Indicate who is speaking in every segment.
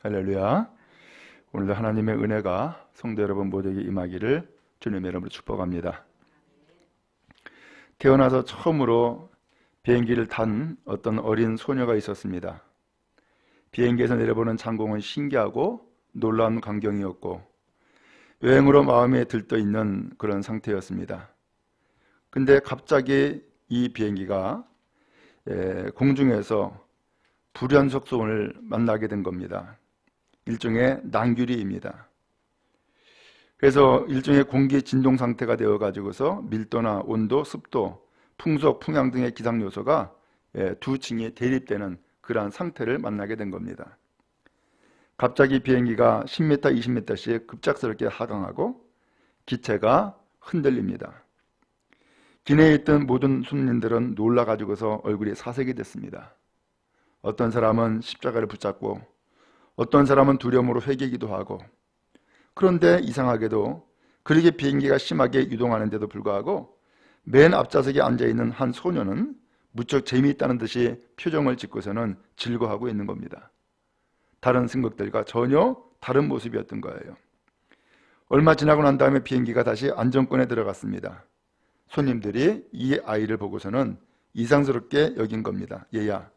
Speaker 1: 할렐루야. 오늘도 하나님의 은혜가 성도 여러분 모두에게 임하기를 주님의 이름으로 축복합니다. 태어나서 처음으로 비행기를 탄 어떤 어린 소녀가 있었습니다. 비행기에서 내려보는 창공은 신기하고 놀라운 광경이었고 여행으로 마음에 들떠있는 그런 상태였습니다. 근데 갑자기 이 비행기가 공중에서 불연속성을 만나게 된 겁니다. 일종의 난규리입니다. 그래서 일종의 공기 진동 상태가 되어 가지고서 밀도나 온도, 습도, 풍속, 풍향 등의 기상 요소가 두 층이 대립되는 그러한 상태를 만나게 된 겁니다. 갑자기 비행기가 10m, 20m씩 급작스럽게 하강하고 기체가 흔들립니다. 기내에 있던 모든 손님들은 놀라 가지고서 얼굴이 사색이 됐습니다. 어떤 사람은 십자가를 붙잡고 어떤 사람은 두려움으로 회개기도 하고, 그런데 이상하게도 그렇게 비행기가 심하게 유동하는데도 불구하고 맨 앞좌석에 앉아있는 한 소녀는 무척 재미있다는 듯이 표정을 짓고서는 즐거워하고 있는 겁니다. 다른 승객들과 전혀 다른 모습이었던 거예요. 얼마 지나고 난 다음에 비행기가 다시 안정권에 들어갔습니다. 손님들이 이 아이를 보고서는 이상스럽게 여긴 겁니다. 얘야,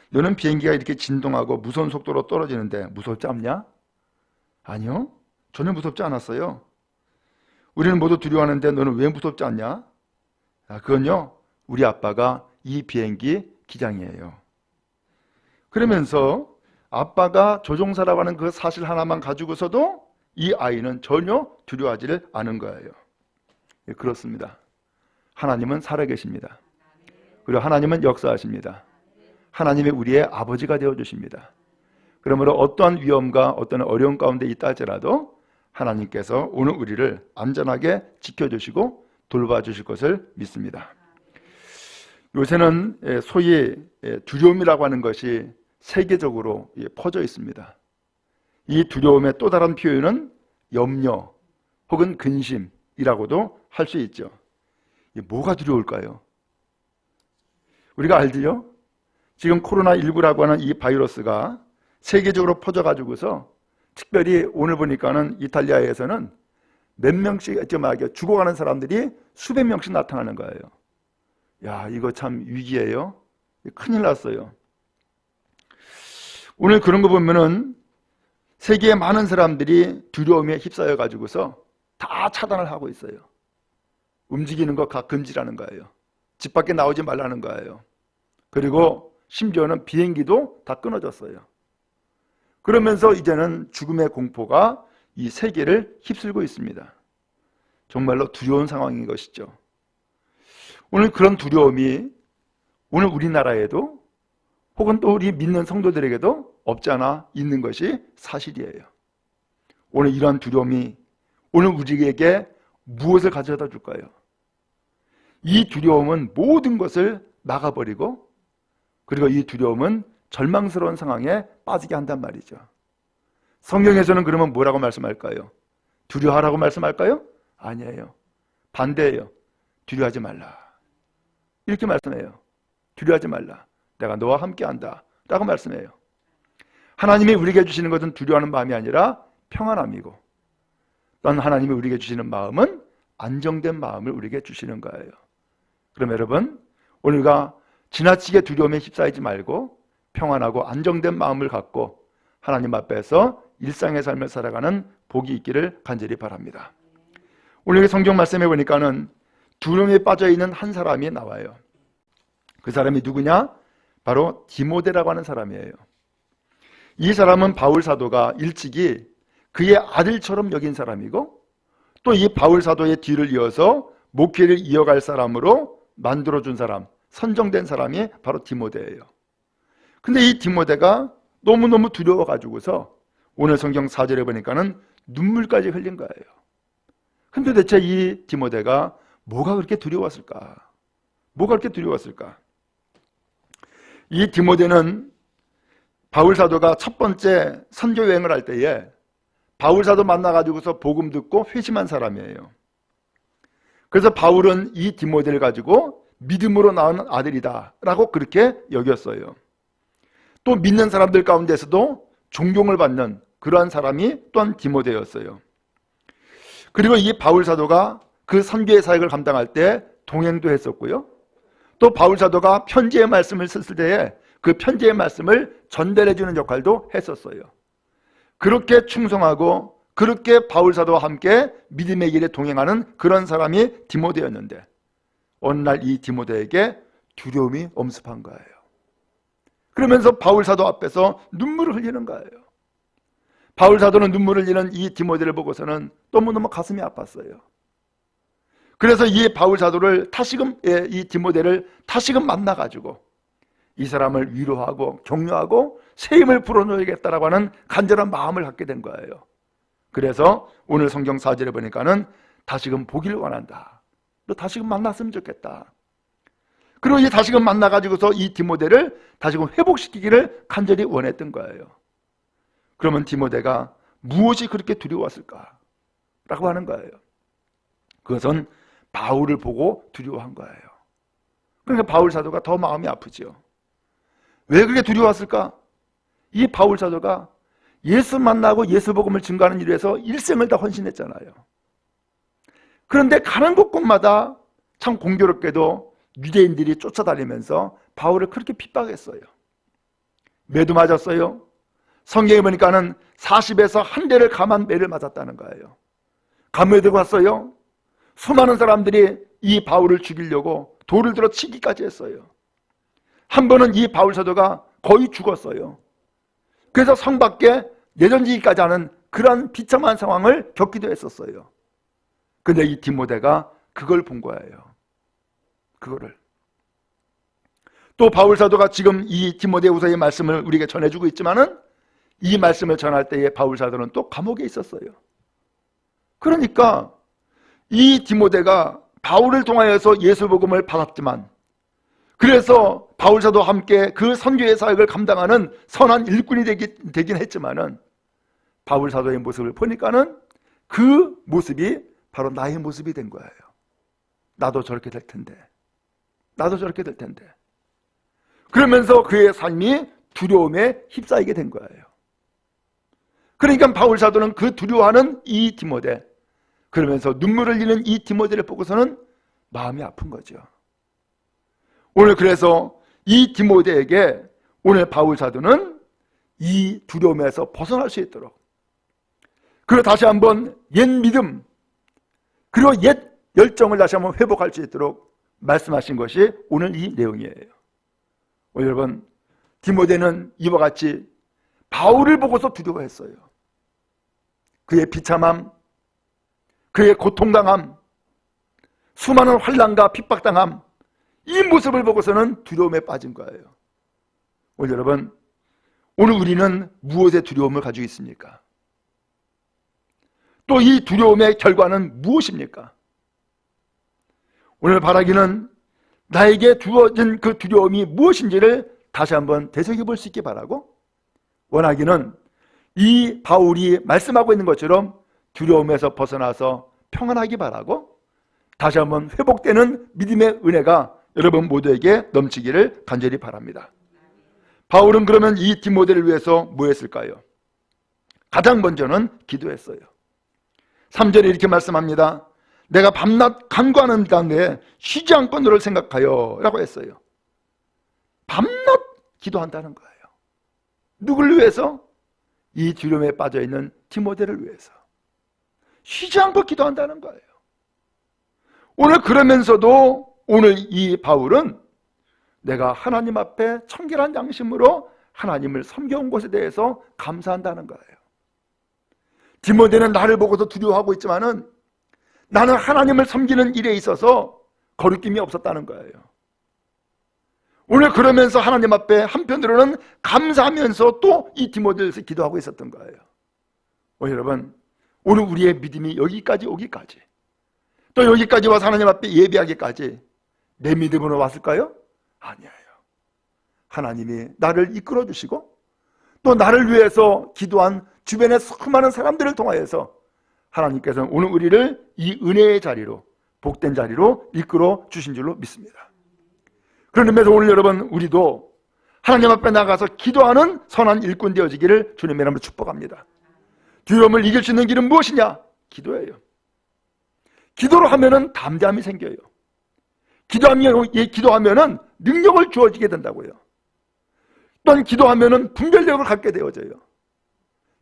Speaker 1: 너는 비행기가 이렇게 진동하고 무서운 속도로 떨어지는데 무섭지 않냐? 아니요, 전혀 무섭지 않았어요. 우리는 모두 두려워하는데 너는 왜 무섭지 않냐? 그건요, 우리 아빠가 이 비행기 기장이에요. 그러면서 아빠가 조종사라고 하는 그 사실 하나만 가지고서도 이 아이는 전혀 두려워하지를 않은 거예요. 그렇습니다. 하나님은 살아계십니다. 그리고 하나님은 역사하십니다. 하나님이 우리의 아버지가 되어주십니다. 그러므로 어떠한 위험과 어떤 어려운 가운데 있다 할지라도 하나님께서 오늘 우리를 안전하게 지켜주시고 돌봐주실 것을 믿습니다. 요새는 소위 두려움이라고 하는 것이 세계적으로 퍼져 있습니다. 이 두려움의 또 다른 표현은 염려 혹은 근심이라고도 할 수 있죠. 뭐가 두려울까요? 우리가 알지요? 지금 코로나19라고 하는 이 바이러스가 세계적으로 퍼져가지고서 특별히 오늘 보니까는 이탈리아에서는 몇 명씩 죽어가는 사람들이 수백 명씩 나타나는 거예요. 야, 이거 참 위기예요. 큰일 났어요. 오늘 그런 거 보면은 세계의 많은 사람들이 두려움에 휩싸여 가지고서 다 차단을 하고 있어요. 움직이는 거 다 금지라는 거예요. 집 밖에 나오지 말라는 거예요. 그리고 심지어는 비행기도 다 끊어졌어요. 그러면서 이제는 죽음의 공포가 이 세계를 휩쓸고 있습니다. 정말로 두려운 상황인 것이죠. 오늘 그런 두려움이 오늘 우리나라에도 혹은 또 우리 믿는 성도들에게도 없지 않아 있는 것이 사실이에요. 오늘 이러한 두려움이 오늘 우리에게 무엇을 가져다 줄까요? 이 두려움은 모든 것을 막아버리고, 그리고 이 두려움은 절망스러운 상황에 빠지게 한단 말이죠. 성경에서는 그러면 뭐라고 말씀할까요? 두려워하라고 말씀할까요? 아니에요. 반대예요. 두려워하지 말라. 이렇게 말씀해요. 두려워하지 말라. 내가 너와 함께한다 라고 말씀해요. 하나님이 우리에게 주시는 것은 두려워하는 마음이 아니라 평안함이고, 또 하나님이 우리에게 주시는 마음은 안정된 마음을 우리에게 주시는 거예요. 그럼 여러분, 오늘과 지나치게 두려움에 휩싸이지 말고 평안하고 안정된 마음을 갖고 하나님 앞에서 일상의 삶을 살아가는 복이 있기를 간절히 바랍니다. 오늘 성경 말씀에 보니까는 두려움에 빠져있는 한 사람이 나와요. 그 사람이 누구냐? 바로 디모데라고 하는 사람이에요. 이 사람은 바울 사도가 일찍이 그의 아들처럼 여긴 사람이고, 또 이 바울 사도의 뒤를 이어서 목회를 이어갈 사람으로 만들어준 사람, 선정된 사람이 바로 디모데예요. 근데 이 디모데가 너무너무 두려워가지고서 오늘 성경 4절에 보니까는 눈물까지 흘린 거예요. 근데 대체 이 디모데가 뭐가 그렇게 두려웠을까? 뭐가 그렇게 두려웠을까? 이 디모데는 바울 사도가 첫 번째 선교 여행을 할 때에 바울 사도 만나가지고서 복음 듣고 회심한 사람이에요. 그래서 바울은 이 디모데를 가지고 믿음으로 낳은 아들이다 라고 그렇게 여겼어요. 또 믿는 사람들 가운데서도 존경을 받는 그러한 사람이 또한 디모데였어요. 그리고 이 바울 사도가 그 선교의 사역을 감당할 때 동행도 했었고요. 또 바울 사도가 편지의 말씀을 썼을 때에 그 편지의 말씀을 전달해 주는 역할도 했었어요. 그렇게 충성하고 그렇게 바울 사도와 함께 믿음의 길에 동행하는 그런 사람이 디모데였는데 어느 날 이 디모데에게 두려움이 엄습한 거예요. 그러면서 바울 사도 앞에서 눈물을 흘리는 거예요. 바울 사도는 눈물을 흘리는 이 디모데를 보고서는 너무너무 가슴이 아팠어요. 그래서 이 바울 사도를 이 디모데를 다시금 만나가지고 이 사람을 위로하고 격려하고 새 힘을 불어넣어야겠다라고 하는 간절한 마음을 갖게 된 거예요. 그래서 오늘 성경 4절에 보니까는 다시금 보기를 원한다. 너 다시금 만났으면 좋겠다. 그리고 이 다시금 만나가지고서 이 디모데를 다시금 회복시키기를 간절히 원했던 거예요. 그러면 디모데가 무엇이 그렇게 두려웠을까? 라고 하는 거예요. 그것은 바울을 보고 두려워한 거예요. 그러니까 바울 사도가 더 마음이 아프죠. 왜 그렇게 두려웠을까? 이 바울 사도가 예수 만나고 예수 복음을 증거하는 일을 위해서 일생을 다 헌신했잖아요. 그런데 가는 곳곳마다 참 공교롭게도 유대인들이 쫓아다니면서 바울을 그렇게 핍박했어요. 매도 맞았어요. 성경에 보니까는 40에서 한 대를 감한 매를 맞았다는 거예요. 감옥에 들어갔어요. 수많은 사람들이 이 바울을 죽이려고 돌을 들어 치기까지 했어요. 한 번은 이 바울 사도가 거의 죽었어요. 그래서 성 밖에 내던지기까지 하는 그런 비참한 상황을 겪기도 했었어요. 근데 이 디모데가 그걸 본 거예요. 그거를. 또 바울 사도가 지금 이 디모데후서의 말씀을 우리에게 전해주고 있지만은 이 말씀을 전할 때에 바울 사도는 또 감옥에 있었어요. 그러니까 이 디모데가 바울을 통하여서 예수 복음을 받았지만 그래서 바울 사도와 함께 그 선교의 사역을 감당하는 선한 일꾼이 되긴 했지만은 바울 사도의 모습을 보니까는 그 모습이 바로 나의 모습이 된 거예요. 나도 저렇게 될 텐데. 나도 저렇게 될 텐데. 그러면서 그의 삶이 두려움에 휩싸이게 된 거예요. 그러니까 바울 사도는 그 두려워하는 이 디모데, 그러면서 눈물을 흘리는 이 디모데를 보고서는 마음이 아픈 거죠. 오늘 그래서 이 디모데에게 오늘 바울 사도는 이 두려움에서 벗어날 수 있도록, 그리고 다시 한번 옛 믿음 그리고 옛 열정을 다시 한번 회복할 수 있도록 말씀하신 것이 오늘 이 내용이에요. 오늘 여러분, 디모데는 이와 같이 바울을 보고서 두려워했어요. 그의 비참함, 그의 고통당함, 수많은 환난과 핍박당함, 이 모습을 보고서는 두려움에 빠진 거예요. 오늘 여러분, 오늘 우리는 무엇에 두려움을 가지고 있습니까? 또 이 두려움의 결과는 무엇입니까? 오늘 바라기는 나에게 주어진 그 두려움이 무엇인지를 다시 한번 되새겨 볼 수 있게 바라고, 원하기는 이 바울이 말씀하고 있는 것처럼 두려움에서 벗어나서 평안하기 바라고, 다시 한번 회복되는 믿음의 은혜가 여러분 모두에게 넘치기를 간절히 바랍니다. 바울은 그러면 이 디모데를 위해서 뭐 했을까요? 가장 먼저는 기도했어요. 3절에 이렇게 말씀합니다. 내가 밤낮 간구하는 가운데 쉬지 않고 너를 생각하여 라고 했어요. 밤낮 기도한다는 거예요. 누굴 위해서? 이 두려움에 빠져있는 디모데를 위해서 쉬지 않고 기도한다는 거예요. 오늘 그러면서도 오늘 이 바울은 내가 하나님 앞에 청결한 양심으로 하나님을 섬겨온 것에 대해서 감사한다는 거예요. 디모데는 나를 보고서 두려워하고 있지만은 나는 하나님을 섬기는 일에 있어서 거리낌이 없었다는 거예요. 오늘 그러면서 하나님 앞에 한편으로는 감사하면서 또 이 디모데를 위해서 기도하고 있었던 거예요. 여러분, 오늘 우리의 믿음이 여기까지 오기까지, 또 여기까지 와서 하나님 앞에 예배하기까지 내 믿음으로 왔을까요? 아니에요. 하나님이 나를 이끌어 주시고 또 나를 위해서 기도한 주변의 수많은 사람들을 통하여서 하나님께서는 오늘 우리를 이 은혜의 자리로 복된 자리로 이끌어 주신 줄로 믿습니다. 그런 의미에서 오늘 여러분, 우리도 하나님 앞에 나가서 기도하는 선한 일꾼 되어지기를 주님의 이름으로 축복합니다. 두려움을 이길 수 있는 길은 무엇이냐? 기도예요. 기도로 하면은 담대함이 생겨요. 기도하면은 능력을 주어지게 된다고요. 또한 기도하면은 분별력을 갖게 되어져요.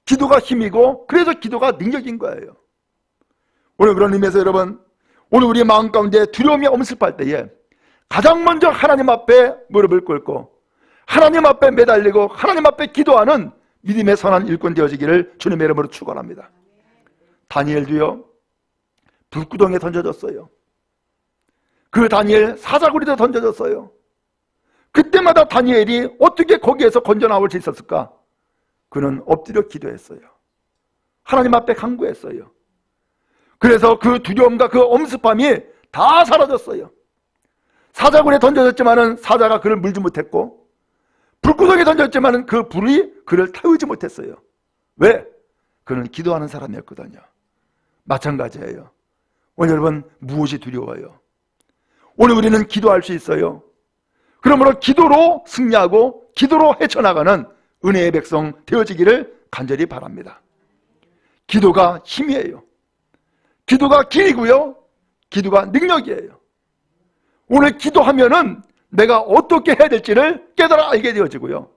Speaker 1: 기도가 힘이고, 그래서 기도가 능력인 거예요. 오늘 그런 의미에서 여러분, 오늘 우리의 마음 가운데 두려움이 엄습할 때에 가장 먼저 하나님 앞에 무릎을 꿇고 하나님 앞에 매달리고 하나님 앞에 기도하는 믿음의 선한 일꾼 되어지기를 주님의 이름으로 축원합니다. 다니엘도요, 불구덩이에 던져졌어요. 그 다니엘 사자구리도 던져졌어요. 그때마다 다니엘이 어떻게 거기에서 건져 나올 수 있었을까? 그는 엎드려 기도했어요. 하나님 앞에 간구했어요. 그래서 그 두려움과 그 엄습함이 다 사라졌어요. 사자굴에 던져졌지만은 사자가 그를 물지 못했고, 불구덩이에 던졌지만은 그 불이 그를 태우지 못했어요. 왜? 그는 기도하는 사람이었거든요. 마찬가지예요. 오늘 여러분, 무엇이 두려워요? 오늘 우리는 기도할 수 있어요. 그러므로 기도로 승리하고 기도로 헤쳐나가는 은혜의 백성 되어지기를 간절히 바랍니다. 기도가 힘이에요. 기도가 길이고요, 기도가 능력이에요. 오늘 기도하면은 내가 어떻게 해야 될지를 깨달아 알게 되어지고요,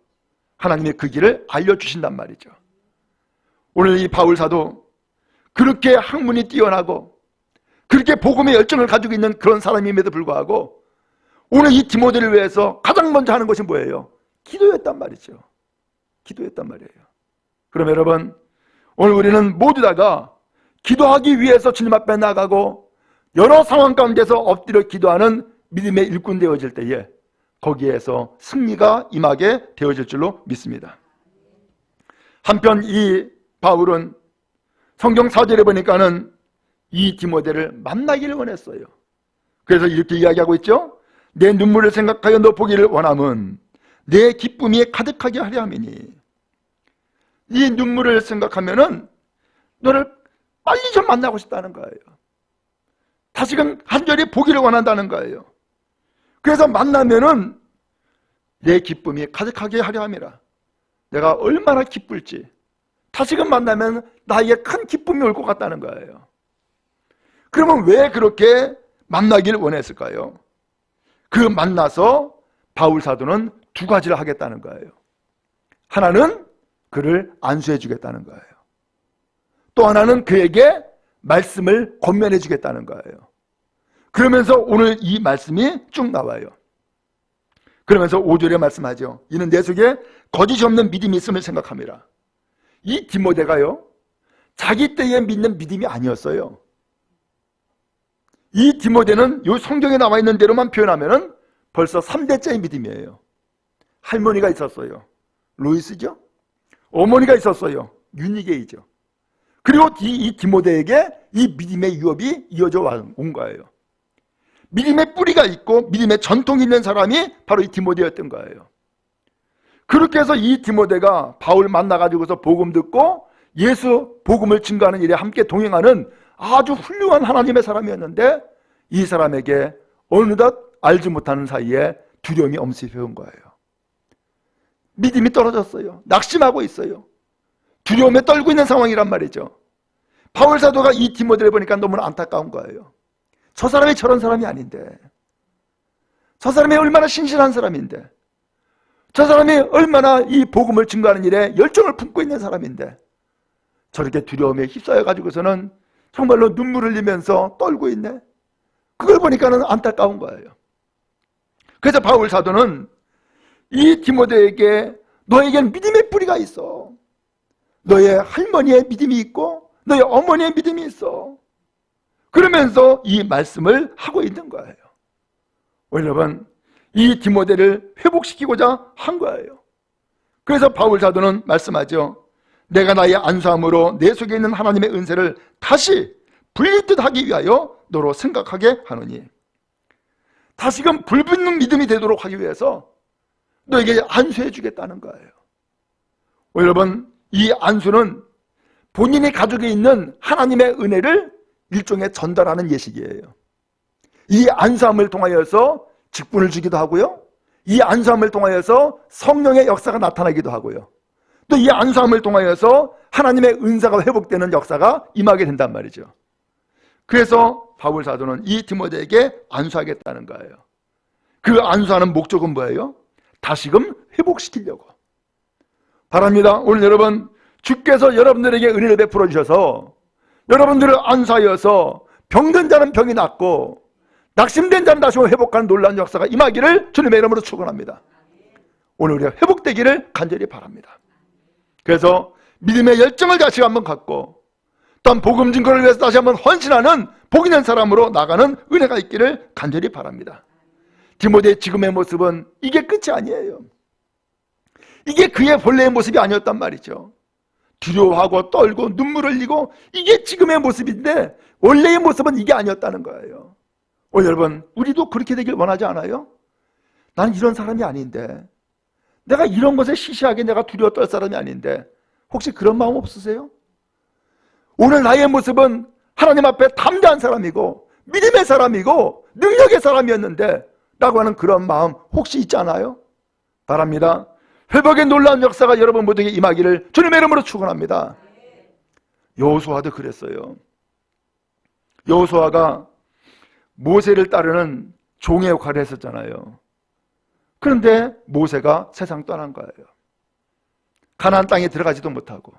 Speaker 1: 하나님의 그 길을 알려주신단 말이죠. 오늘 이 바울사도 그렇게 학문이 뛰어나고 그렇게 복음의 열정을 가지고 있는 그런 사람임에도 불구하고 오늘 이 디모데를 위해서 가장 먼저 하는 것이 뭐예요? 기도였단 말이죠. 기도였단 말이에요. 그럼 여러분, 오늘 우리는 모두 다가 기도하기 위해서 주님 앞에 나가고 여러 상황 가운데서 엎드려 기도하는 믿음의 일꾼 되어질 때에 거기에서 승리가 임하게 되어질 줄로 믿습니다. 한편 이 바울은 성경 4절에 보니까는 이 디모데를 만나기를 원했어요. 그래서 이렇게 이야기하고 있죠. 내 눈물을 생각하여 너 보기를 원함은 내 기쁨이 가득하게 하려 함이니. 이 눈물을 생각하면은 너를 빨리 좀 만나고 싶다는 거예요. 다시금 간절히 보기를 원한다는 거예요. 그래서 만나면은 내 기쁨이 가득하게 하려 함이라. 내가 얼마나 기쁠지, 다시금 만나면 나에게 큰 기쁨이 올 것 같다는 거예요. 그러면 왜 그렇게 만나기를 원했을까요? 그 만나서 바울 사도는 두 가지를 하겠다는 거예요. 하나는 그를 안수해 주겠다는 거예요. 또 하나는 그에게 말씀을 권면해 주겠다는 거예요. 그러면서 오늘 이 말씀이 쭉 나와요. 그러면서 5절에 말씀하죠. 이는 내 속에 거짓이 없는 믿음이 있음을 생각함이라. 이 디모데가요, 자기 때에 믿는 믿음이 아니었어요. 이 디모데는 이 성경에 나와 있는 대로만 표현하면은 벌써 3대째의 믿음이에요. 할머니가 있었어요. 로이스죠. 어머니가 있었어요. 유니게이죠. 그리고 이 디모데에게 이 믿음의 유업이 이어져 온 거예요. 믿음의 뿌리가 있고 믿음의 전통이 있는 사람이 바로 이 디모데였던 거예요. 그렇게 해서 이 디모데가 바울 만나가지고서 복음 듣고 예수 복음을 증거하는 일에 함께 동행하는 아주 훌륭한 하나님의 사람이었는데, 이 사람에게 어느덧 알지 못하는 사이에 두려움이 엄습해온 거예요. 믿음이 떨어졌어요. 낙심하고 있어요. 두려움에 떨고 있는 상황이란 말이죠. 바울 사도가 이 디모데를 보니까 너무나 안타까운 거예요. 저 사람이 저런 사람이 아닌데, 저 사람이 얼마나 신실한 사람인데, 저 사람이 얼마나 이 복음을 증거하는 일에 열정을 품고 있는 사람인데 저렇게 두려움에 휩싸여 가지고서는 정말로 눈물을 흘리면서 떨고 있네. 그걸 보니까는 안타까운 거예요. 그래서 바울 사도는 이 디모데에게 너에겐 믿음의 뿌리가 있어. 너의 할머니의 믿음이 있고 너의 어머니의 믿음이 있어. 그러면서 이 말씀을 하고 있는 거예요. 여러분, 이 디모데를 회복시키고자 한 거예요. 그래서 바울 사도는 말씀하죠. 내가 나의 안수함으로 내 속에 있는 하나님의 은혜를 다시 불리듯 하기 위하여 너로 생각하게 하노니. 다시금 불붙는 믿음이 되도록 하기 위해서 너에게 안수해 주겠다는 거예요. 여러분, 이 안수는 본인이 가지고 있는 하나님의 은혜를 일종의 전달하는 예식이에요. 이 안수함을 통하여서 직분을 주기도 하고요, 이 안수함을 통하여서 성령의 역사가 나타나기도 하고요, 또 이 안수함을 통하여서 하나님의 은사가 회복되는 역사가 임하게 된단 말이죠. 그래서 바울 사도는 이 디모데에게 안수하겠다는 거예요. 그 안수하는 목적은 뭐예요? 다시금 회복시키려고. 바랍니다. 오늘 여러분, 주께서 여러분들에게 은혜를 베풀어 주셔서 여러분들을 안수하여서 병든 자는 병이 낫고 낙심된 자는 다시 회복하는 놀라운 역사가 임하기를 주님의 이름으로 축원합니다. 오늘 우리가 회복되기를 간절히 바랍니다. 그래서 믿음의 열정을 다시 한번 갖고 또한 복음 증거를 위해서 다시 한번 헌신하는 복 있는 사람으로 나가는 은혜가 있기를 간절히 바랍니다. 디모데의 지금의 모습은 이게 끝이 아니에요. 이게 그의 본래의 모습이 아니었단 말이죠. 두려워하고 떨고 눈물을 흘리고 이게 지금의 모습인데 원래의 모습은 이게 아니었다는 거예요. 오늘 여러분, 우리도 그렇게 되길 원하지 않아요? 나는 이런 사람이 아닌데, 내가 이런 것에 시시하게 내가 두려워 떨 사람이 아닌데, 혹시 그런 마음 없으세요? 오늘 나의 모습은 하나님 앞에 담대한 사람이고 믿음의 사람이고 능력의 사람이었는데 라고 하는 그런 마음 혹시 있지 않아요? 바랍니다. 회복의 놀라운 역사가 여러분 모두에게 임하기를 주님의 이름으로 축원합니다. 여호수아도 그랬어요. 여호수아가 모세를 따르는 종의 역할을 했었잖아요. 그런데 모세가 세상 떠난 거예요. 가나안 땅에 들어가지도 못하고.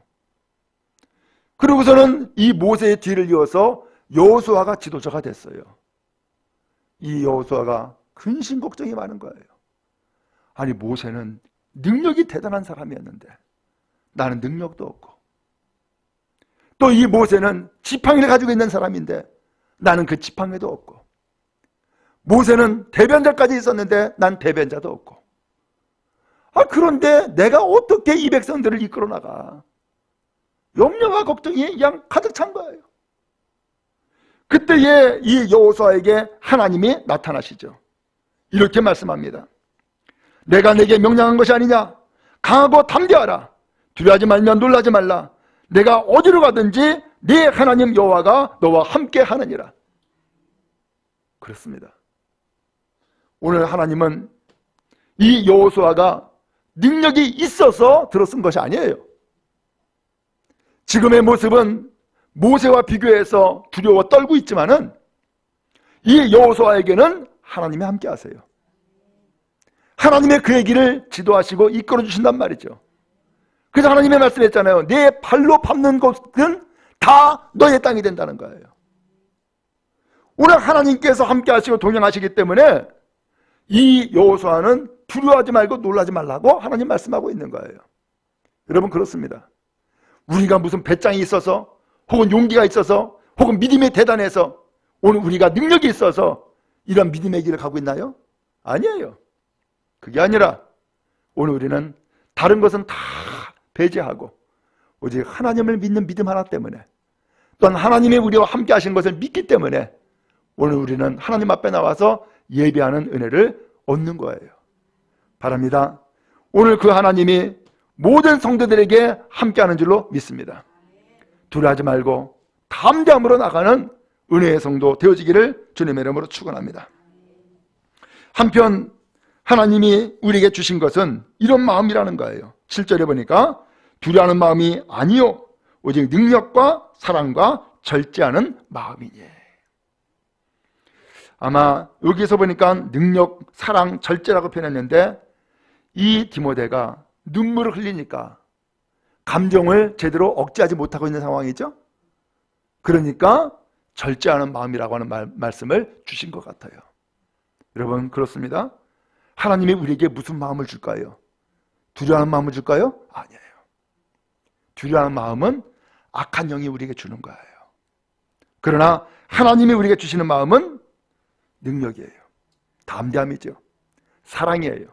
Speaker 1: 그러고서는 이 모세의 뒤를 이어서 여호수아가 지도자가 됐어요. 이 여호수아가 근심 걱정이 많은 거예요. 아니, 모세는 능력이 대단한 사람이었는데 나는 능력도 없고, 또 이 모세는 지팡이를 가지고 있는 사람인데 나는 그 지팡이도 없고, 모세는 대변자까지 있었는데 난 대변자도 없고, 그런데 내가 어떻게 이 백성들을 이끌어 나가? 염려와 걱정이 그냥 가득 찬 거예요. 그때에 이 여호수아에게 하나님이 나타나시죠. 이렇게 말씀합니다. 내가 내게 명령한 것이 아니냐? 강하고 담대하라. 두려워하지 말며 놀라지 말라. 내가 어디로 가든지 네 하나님 여호와가 너와 함께 하느니라. 그렇습니다. 오늘 하나님은 이 여호수아가 능력이 있어서 들어쓴 것이 아니에요. 지금의 모습은 모세와 비교해서 두려워 떨고 있지만은 이 여호수아에게는 하나님이 함께 하세요. 하나님의 그의 길을 지도하시고 이끌어 주신단 말이죠. 그래서 하나님의 말씀했잖아요. 내 발로 밟는 곳은 다 너의 땅이 된다는 거예요. 오늘 하나님께서 함께 하시고 동행하시기 때문에 이 여호수아는 두려워하지 말고 놀라지 말라고 하나님 말씀하고 있는 거예요. 여러분, 그렇습니다. 우리가 무슨 배짱이 있어서 혹은 용기가 있어서 혹은 믿음이 대단해서 오늘 우리가 능력이 있어서 이런 믿음의 길을 가고 있나요? 아니에요. 그게 아니라 오늘 우리는 다른 것은 다 배제하고 오직 하나님을 믿는 믿음 하나 때문에, 또한 하나님이 우리와 함께 하신 것을 믿기 때문에 오늘 우리는 하나님 앞에 나와서 예배하는 은혜를 얻는 거예요. 바랍니다. 오늘 그 하나님이 모든 성도들에게 함께하는 줄로 믿습니다. 두려워하지 말고 담대함으로 나가는 은혜의 성도 되어지기를 주님의 이름으로 축원합니다. 한편 하나님이 우리에게 주신 것은 이런 마음이라는 거예요. 7절에 보니까 두려워하는 마음이 아니요 오직 능력과 사랑과 절제하는 마음이니. 아마 여기서 보니까 능력, 사랑, 절제라고 표현했는데 이 디모데가 눈물을 흘리니까 감정을 제대로 억제하지 못하고 있는 상황이죠. 그러니까 절제하는 마음이라고 하는 말씀을 주신 것 같아요. 여러분, 그렇습니다. 하나님이 우리에게 무슨 마음을 줄까요? 두려워하는 마음을 줄까요? 아니에요. 두려워하는 마음은 악한 영이 우리에게 주는 거예요. 그러나 하나님이 우리에게 주시는 마음은 능력이에요. 담대함이죠. 사랑이에요.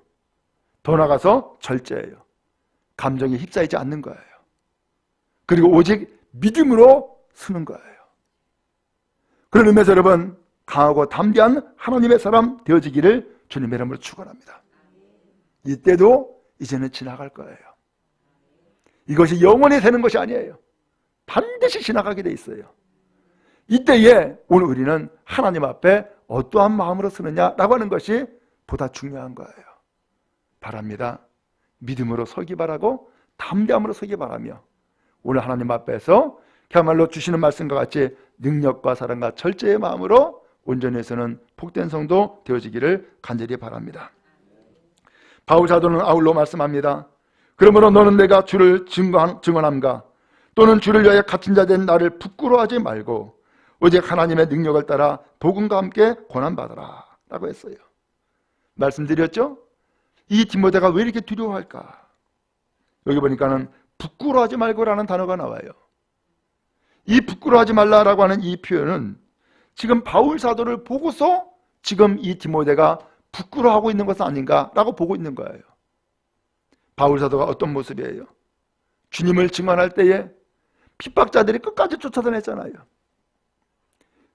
Speaker 1: 더 나아가서 절제예요. 감정에 휩싸이지 않는 거예요. 그리고 오직 믿음으로 서는 거예요. 그런 의미에서 여러분, 강하고 담대한 하나님의 사람 되어지기를 주님의 이름으로 축원합니다. 이때도 이제는 지나갈 거예요. 이것이 영원히 되는 것이 아니에요. 반드시 지나가게 돼 있어요. 이때에 오늘 우리는 하나님 앞에 어떠한 마음으로 쓰느냐라고 하는 것이 보다 중요한 거예요. 바랍니다. 믿음으로 서기 바라고 담대함으로 서기 바라며 오늘 하나님 앞에서 그야말로 주시는 말씀과 같이 능력과 사랑과 절제의 마음으로 온전히 서는 복된 성도 되어지기를 간절히 바랍니다. 바울 사도는 아울러 말씀합니다. 그러므로 너는 내가 주를 증언함과 또는 주를 위하여 갇힌 자 된 나를 부끄러워하지 말고 오직 하나님의 능력을 따라 복음과 함께 고난받아라 라고 했어요. 말씀드렸죠? 이 디모데가 왜 이렇게 두려워할까? 여기 보니까는 부끄러워하지 말고라는 단어가 나와요. 이 부끄러워하지 말라라고 하는 이 표현은 지금 바울 사도를 보고서 지금 이 디모데가 부끄러워하고 있는 것은 아닌가라고 보고 있는 거예요. 바울 사도가 어떤 모습이에요? 주님을 증언할 때에 핍박자들이 끝까지 쫓아다녔잖아요.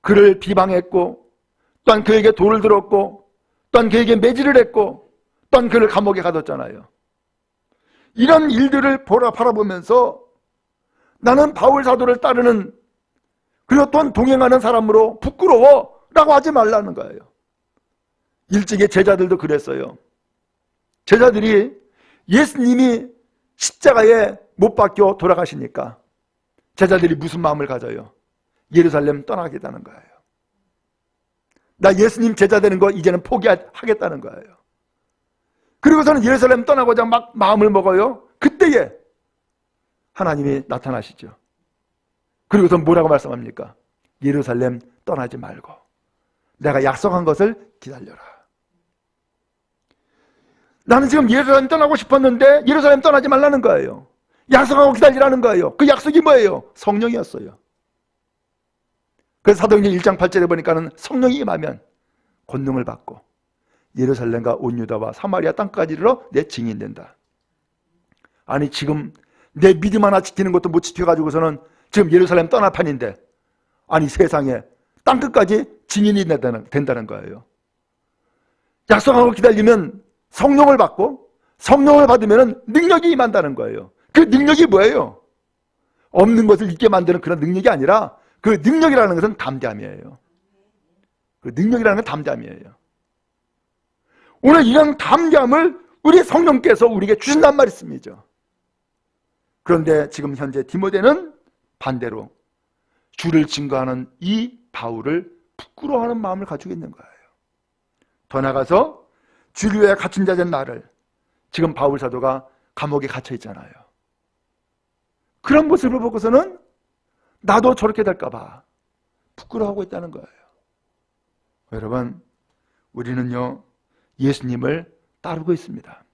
Speaker 1: 그를 비방했고 또한 그에게 돌을 들었고 또한 그에게 매질을 했고 또한 그를 감옥에 가뒀잖아요. 이런 일들을 바라보면서 나는 바울 사도를 따르는 그리고 또한 동행하는 사람으로 부끄러워라고 하지 말라는 거예요. 일찍의 제자들도 그랬어요. 제자들이 예수님이 십자가에 못 박혀 돌아가시니까 제자들이 무슨 마음을 가져요? 예루살렘 떠나겠다는 거예요. 나 예수님 제자 되는 거 이제는 포기하겠다는 거예요. 그리고서는 예루살렘 떠나고자 막 마음을 먹어요. 그때에 하나님이 나타나시죠. 그리고서 뭐라고 말씀합니까? 예루살렘 떠나지 말고 내가 약속한 것을 기다려라. 나는 지금 예루살렘 떠나고 싶었는데 예루살렘 떠나지 말라는 거예요. 약속하고 기다리라는 거예요. 그 약속이 뭐예요? 성령이었어요. 그래서 사도행전 1장 8절에 보니까는 성령이 임하면 권능을 받고 예루살렘과 온 유다와 사마리아 땅까지 이르러 내 증인이 된다. 아니 지금 내 믿음 하나 지키는 것도 못 지켜가지고서는 지금 예루살렘 떠날 판인데 아니 세상에 땅끝까지 증인이 된다는 거예요. 약속하고 기다리면 성령을 받고 성령을 받으면 능력이 임한다는 거예요. 그 능력이 뭐예요? 없는 것을 있게 만드는 그런 능력이 아니라 그 능력이라는 것은 담대함이에요. 그 능력이라는 건 담대함이에요. 오늘 이런 담대함을 우리 성령께서 우리에게 주신단 말씀이죠. 그런데 지금 현재 디모데는 반대로 주를 증거하는 이 바울을 부끄러워하는 마음을 가지고 있는 거예요. 더 나아가서 주를 위해 갇힌 자 된 나를 지금 바울 사도가 감옥에 갇혀 있잖아요. 그런 모습을 보고서는 나도 저렇게 될까 봐 부끄러워하고 있다는 거예요. 여러분, 우리는요 예수님을 따르고 있습니다.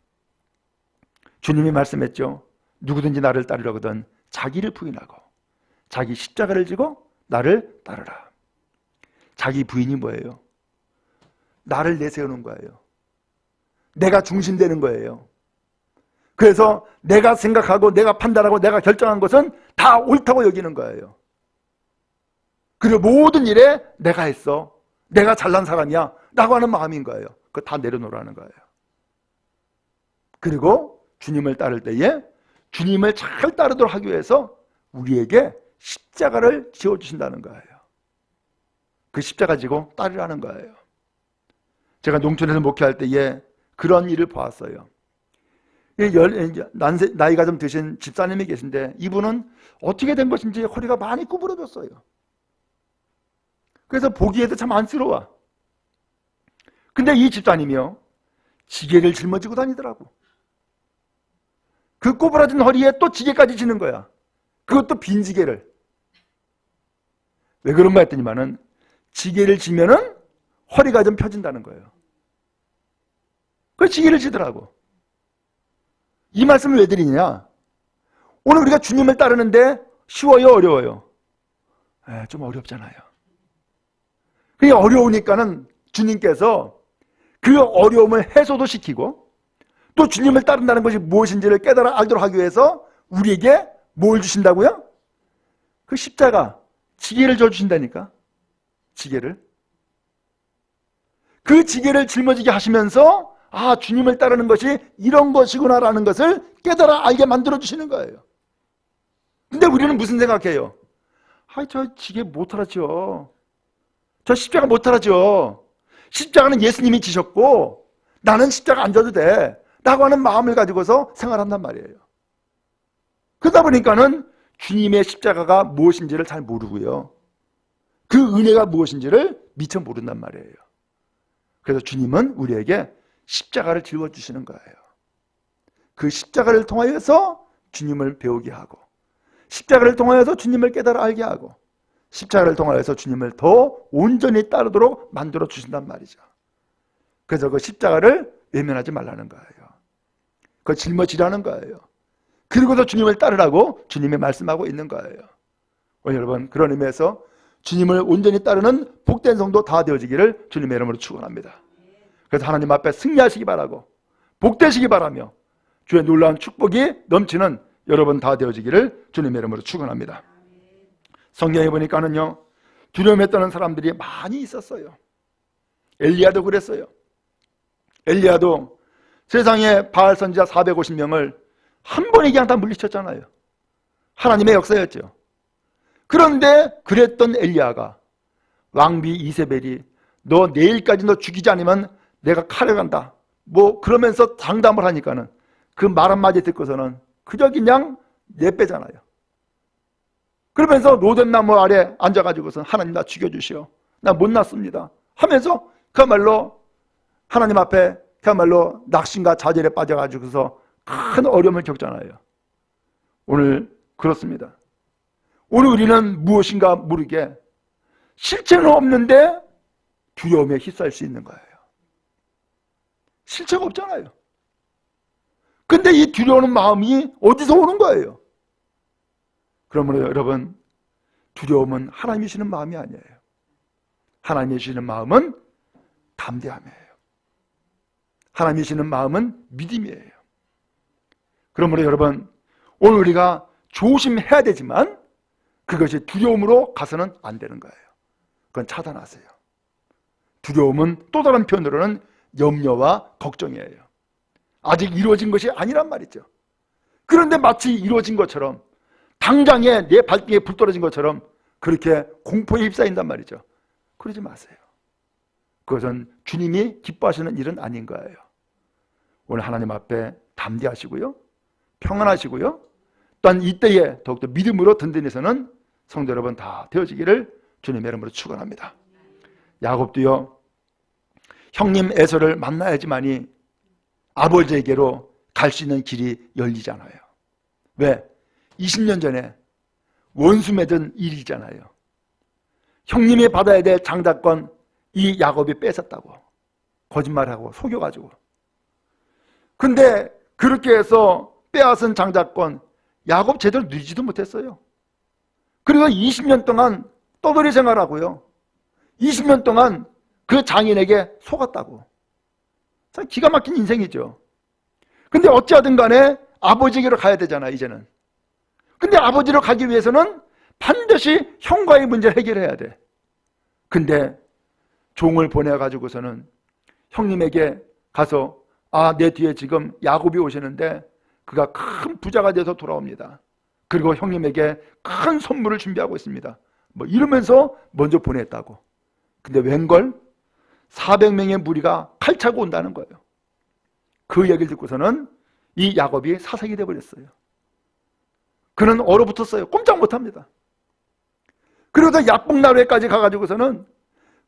Speaker 1: 주님이 말씀했죠. 누구든지 나를 따르려거든 자기를 부인하고 자기 십자가를 지고 나를 따르라. 자기 부인이 뭐예요? 나를 내세우는 거예요. 내가 중심되는 거예요. 그래서 내가 생각하고 내가 판단하고 내가 결정한 것은 다 옳다고 여기는 거예요. 그리고 모든 일에 내가 했어. 내가 잘난 사람이야 라고 하는 마음인 거예요. 그거 다 내려놓으라는 거예요. 그리고 주님을 따를 때에 주님을 잘 따르도록 하기 위해서 우리에게 십자가를 지어주신다는 거예요. 그 십자가 지고 따르라는 거예요. 제가 농촌에서 목회할 때에 그런 일을 보았어요. 나이가 좀 드신 집사님이 계신데 이분은 어떻게 된 것인지 허리가 많이 구부러졌어요. 그래서 보기에도 참 안쓰러워. 근데 이 집사님이요 지게를 짊어지고 다니더라고. 그 꼬부라진 허리에 또 지게까지 지는 거야. 그것도 빈 지게를. 왜 그런가 했더니만은 지게를 지면은 허리가 좀 펴진다는 거예요. 그 지게를 지더라고. 이 말씀을 왜 드리냐? 오늘 우리가 주님을 따르는데 쉬워요, 어려워요? 좀 어렵잖아요. 그게 어려우니까는 주님께서 그 어려움을 해소도 시키고 또 주님을 따른다는 것이 무엇인지를 깨달아 알도록 하기 위해서 우리에게 뭘 주신다고요? 그 십자가, 지게를 져주신다니까. 지게를. 그 지게를 짊어지게 하시면서 아, 주님을 따르는 것이 이런 것이구나라는 것을 깨달아 알게 만들어주시는 거예요. 근데 우리는 무슨 생각해요? 저 지게 못 알아죠. 저 십자가 못 알아죠. 십자가는 예수님이 지셨고 나는 십자가 안 져도 돼 라고 하는 마음을 가지고서 생활한단 말이에요. 그러다 보니까는 주님의 십자가가 무엇인지를 잘 모르고요, 그 은혜가 무엇인지를 미처 모른단 말이에요. 그래서 주님은 우리에게 십자가를 짊어주시는 거예요. 그 십자가를 통하여서 주님을 배우게 하고, 십자가를 통하여서 주님을 깨달아 알게 하고, 십자가를 통하여서 주님을 더 온전히 따르도록 만들어 주신단 말이죠. 그래서 그 십자가를 외면하지 말라는 거예요. 그걸 짊어지라는 거예요. 그리고서 주님을 따르라고 주님이 말씀하고 있는 거예요. 오늘 여러분, 그런 의미에서 주님을 온전히 따르는 복된 성도 다 되어지기를 주님의 이름으로 축원합니다. 그래서 하나님 앞에 승리하시기 바라고 복되시기 바라며 주의 놀라운 축복이 넘치는 여러분 다 되어지기를 주님의 이름으로 축원합니다. 성경에 보니까는요, 두려움에 떠는 사람들이 많이 있었어요. 엘리야도 그랬어요. 엘리야도 세상에 바알 선지자 450명을 한 번에 그냥 다 물리쳤잖아요. 하나님의 역사였죠. 그런데 그랬던 엘리야가 왕비 이세벨이 너 내일까지 너 죽이지 않으면 내가 칼을 간다 뭐 그러면서 장담을 하니까는 그 말 한마디 듣고서는 그저 그냥 내빼잖아요. 그러면서 로뎀나무 아래 앉아가지고서 하나님 나 죽여주시오, 나 못 났습니다 하면서 그야말로 하나님 앞에 그야말로 낙심과 좌절에 빠져가지고서 큰 어려움을 겪잖아요. 오늘 그렇습니다. 오늘 우리는 무엇인가 모르게 실체는 없는데 두려움에 휩싸일 수 있는 거예요. 실체가 없잖아요. 근데 이 두려우는 마음이 어디서 오는 거예요? 그러므로 여러분, 두려움은 하나님이 주시는 마음이 아니에요. 하나님이 주시는 마음은 담대함이에요. 하나님이 주시는 마음은 믿음이에요. 그러므로 여러분, 오늘 우리가 조심해야 되지만 그것이 두려움으로 가서는 안 되는 거예요. 그건 차단하세요. 두려움은 또 다른 표현으로는 염려와 걱정이에요. 아직 이루어진 것이 아니란 말이죠. 그런데 마치 이루어진 것처럼, 당장에 내 발등에 불 떨어진 것처럼 그렇게 공포에 휩싸인단 말이죠. 그러지 마세요. 그것은 주님이 기뻐하시는 일은 아닌 거예요. 오늘 하나님 앞에 담대하시고요, 평안하시고요, 또한 이때에 더욱더 믿음으로 든든해서는 성도 여러분 다 되어지기를 주님의 이름으로 축원합니다. 야곱도요, 형님 에서를 만나야지만이 아버지에게로 갈 수 있는 길이 열리잖아요. 왜? 20년 전에 원수 맺은 일이잖아요. 형님이 받아야 될 장자권 이 야곱이 뺏었다고 거짓말하고 속여가지고. 근데 그렇게 해서 빼앗은 장자권 야곱 제대로 누리지도 못했어요. 그리고 20년 동안 떠돌이 생활하고요, 20년 동안 그 장인에게 속았다고. 참 기가 막힌 인생이죠. 근데 어찌하든 간에 아버지에게로 가야 되잖아 이제는. 근데 아버지로 가기 위해서는 반드시 형과의 문제를 해결해야 돼. 근데 종을 보내가지고서는 형님에게 가서 내 뒤에 지금 야곱이 오시는데 그가 큰 부자가 돼서 돌아옵니다. 그리고 형님에게 큰 선물을 준비하고 있습니다. 뭐 이러면서 먼저 보냈다고. 근데 웬걸 400명의 무리가 칼 차고 온다는 거예요. 그 얘기를 듣고서는 이 야곱이 사색이 되어버렸어요. 그는 얼어붙었어요. 꼼짝 못합니다. 그러다 야복나루에까지 가가지고서는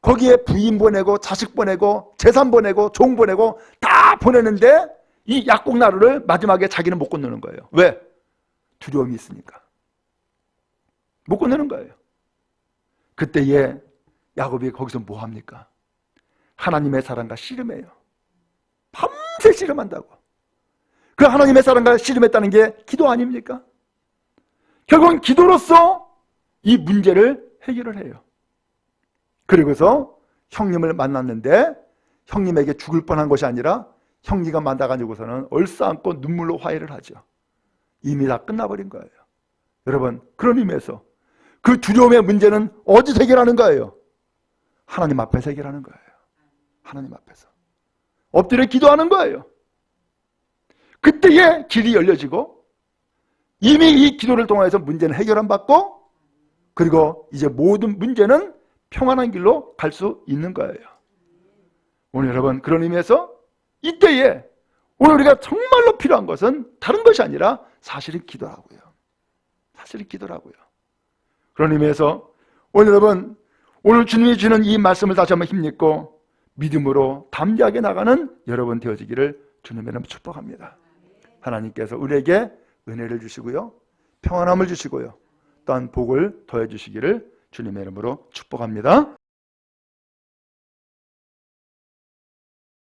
Speaker 1: 거기에 부인 보내고 자식 보내고 재산 보내고 종 보내고 다 보내는데 이 약국나루를 마지막에 자기는 못 건너는 거예요. 왜? 두려움이 있으니까. 못 건너는 거예요. 그때에 야곱이 거기서 뭐 합니까? 하나님의 사랑과 씨름해요. 밤새 씨름한다고. 그 하나님의 사랑과 씨름했다는 게 기도 아닙니까? 결국은 기도로서 이 문제를 해결을 해요. 그리고서 형님을 만났는데 형님에게 죽을 뻔한 것이 아니라 형님과 만나가지고서는 얼싸안고 눈물로 화해를 하죠. 이미 다 끝나버린 거예요. 여러분, 그런 의미에서 그 두려움의 문제는 어디서 해결하는 거예요? 하나님 앞에서 해결하는 거예요. 하나님 앞에서 엎드려 기도하는 거예요. 그때에 길이 열려지고 이미 이 기도를 통해서 문제는 해결안 받고, 그리고 이제 모든 문제는 평안한 길로 갈 수 있는 거예요. 오늘 여러분 그런 의미에서 이때에 오늘 우리가 정말로 필요한 것은 다른 것이 아니라 사실은 기도라고요. 사실은 기도라고요. 그런 의미에서 오늘 여러분 오늘 주님이 주는 이 말씀을 다시 한번 힘입고 믿음으로 담대하게 나가는 여러분 되어지기를 주님의 이름으로 축복합니다. 하나님께서 우리에게 은혜를 주시고요, 평안함을 주시고요, 또한 복을 더해 주시기를 주님의 이름으로 축복합니다.